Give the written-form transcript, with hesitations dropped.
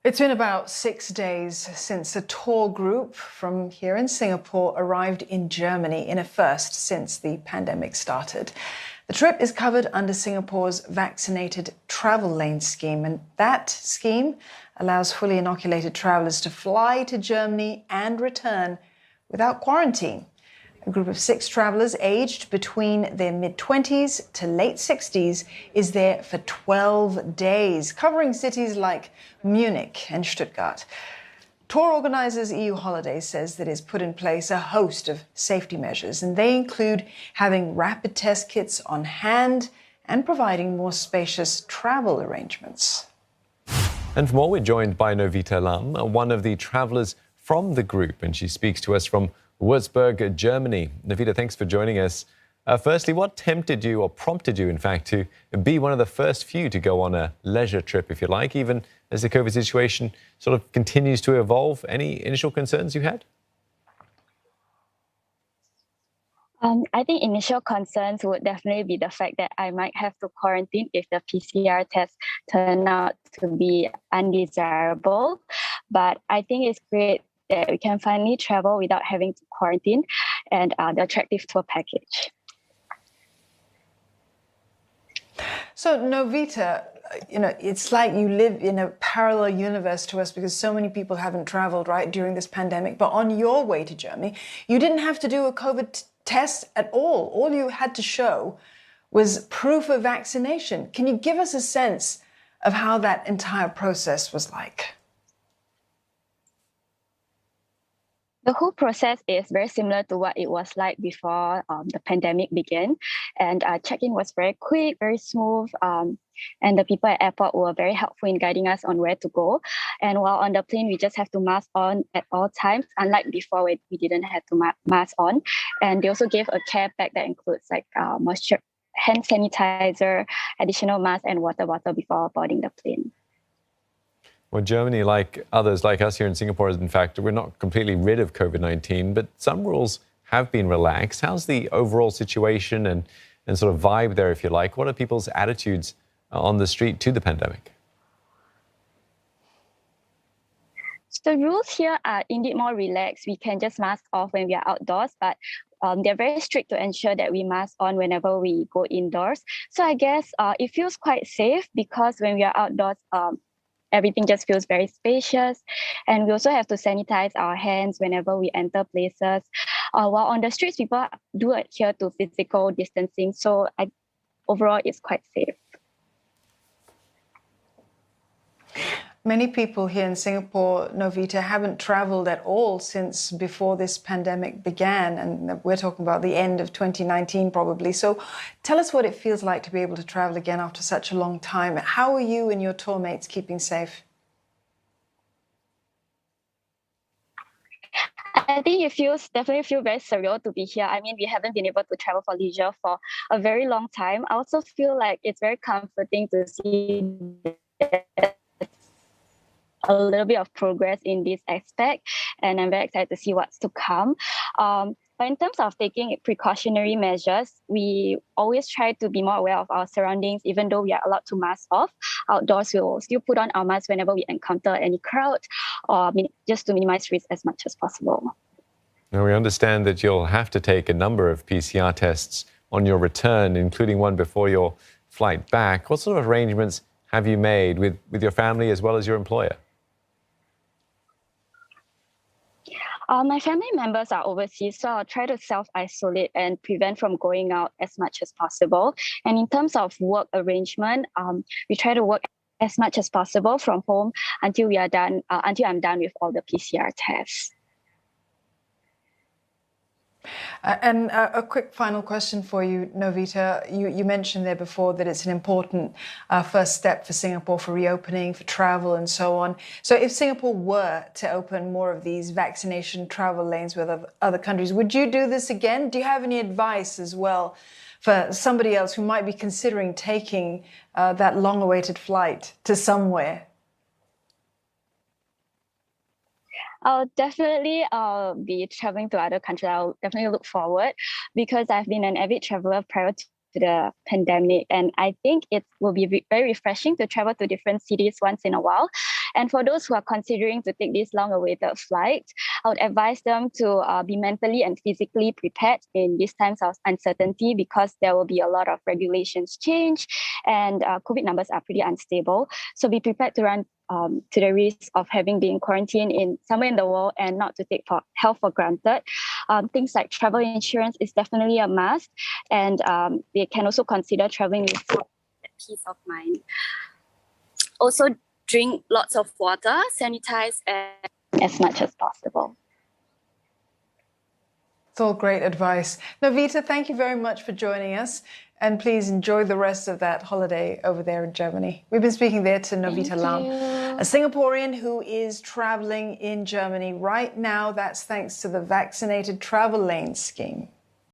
It's been about 6 days since a tour group from here in Singapore arrived in Germany, in a first since the pandemic started. The trip is covered under Singapore's Vaccinated Travel Lane scheme, and that scheme allows fully inoculated travelers to fly to Germany and return without quarantine. A group of 6 travelers aged between their mid-20s to late 60s is there for 12 days, covering cities like Munich and Stuttgart. Tour organisers EU Holidays says that it's put in place a host of safety measures, and they include having rapid test kits on hand and providing more spacious travel arrangements. And for more, we're joined by Novita Lam, one of the travellers from the group, and she speaks to us from Wurzburg, Germany. Novita, thanks for joining us. Firstly, what tempted you, or prompted you, in fact, to be one of the first few to go on a leisure trip, if you like, even as the COVID situation sort of continues to evolve? Any initial concerns you had? I think initial concerns would definitely be the fact that I might have to quarantine if the PCR test turned out to be undesirable. But I think it's great that we can finally travel without having to quarantine, and the attractive tour package. So, Novita, it's like you live in a parallel universe to us because so many people haven't traveled, right, during this pandemic. But on your way to Germany, you didn't have to do a COVID test at all. All you had to show was proof of vaccination. Can you give us a sense of how that entire process was like? The whole process is very similar to what it was like before the pandemic began. And check-in was very quick, very smooth. And the people at airport were very helpful in guiding us on where to go. And while on the plane, we just have to mask on at all times, unlike before where we didn't have to mask on. And they also gave a care pack that includes like moisture, hand sanitizer, additional mask, and water bottle before boarding the plane. Well, Germany, like others like us here in Singapore, in fact, we're not completely rid of COVID-19, but some rules have been relaxed. How's the overall situation and sort of vibe there, if you like? What are people's attitudes on the street to the pandemic? So the rules here are indeed more relaxed. We can just mask off when we are outdoors, but they're very strict to ensure that we mask on whenever we go indoors. So I guess it feels quite safe because when we are outdoors, everything just feels very spacious. And we also have to sanitize our hands whenever we enter places. While on the streets, people do adhere to physical distancing. So overall, it's quite safe. Many people here in Singapore, Novita, haven't traveled at all since before this pandemic began. And we're talking about the end of 2019, probably. So tell us what it feels like to be able to travel again after such a long time. How are you and your tour mates keeping safe? I think it definitely feels very surreal to be here. I mean, we haven't been able to travel for leisure for a very long time. I also feel like it's very comforting to see a little bit of progress in this aspect, and I'm very excited to see what's to come. But in terms of taking precautionary measures, we always try to be more aware of our surroundings, even though we are allowed to mask off. Outdoors, we will still put on our masks whenever we encounter any crowd, or just to minimize risk as much as possible. Now, we understand that you'll have to take a number of PCR tests on your return, including one before your flight back. What sort of arrangements have you made with your family as well as your employer? My family members are overseas, so I'll try to self-isolate and prevent from going out as much as possible. And in terms of work arrangement, we try to work as much as possible from home until I'm done with all the PCR tests. And a quick final question for you, Novita. You mentioned there before that it's an important first step for Singapore for reopening, for travel and so on. So if Singapore were to open more of these vaccination travel lanes with other countries, would you do this again? Do you have any advice as well for somebody else who might be considering taking that long-awaited flight to somewhere? I'll definitely be traveling to other countries. I'll definitely look forward because I've been an avid traveler prior to the pandemic. And I think it will be very refreshing to travel to different cities once in a while. And for those who are considering to take this long-awaited flight, I would advise them to be mentally and physically prepared in these times of uncertainty, because there will be a lot of regulations change and COVID numbers are pretty unstable. So be prepared to run to the risk of having been quarantined in somewhere in the world and not to take health for granted. Things like travel insurance is definitely a must, and they can also consider traveling with peace of mind. Also, drink lots of water, sanitize as much as possible. It's all great advice. Novita, thank you very much for joining us. And please enjoy the rest of that holiday over there in Germany. We've been speaking there to Novita Lam, a Singaporean who is traveling in Germany right now. That's thanks to the Vaccinated Travel Lane scheme.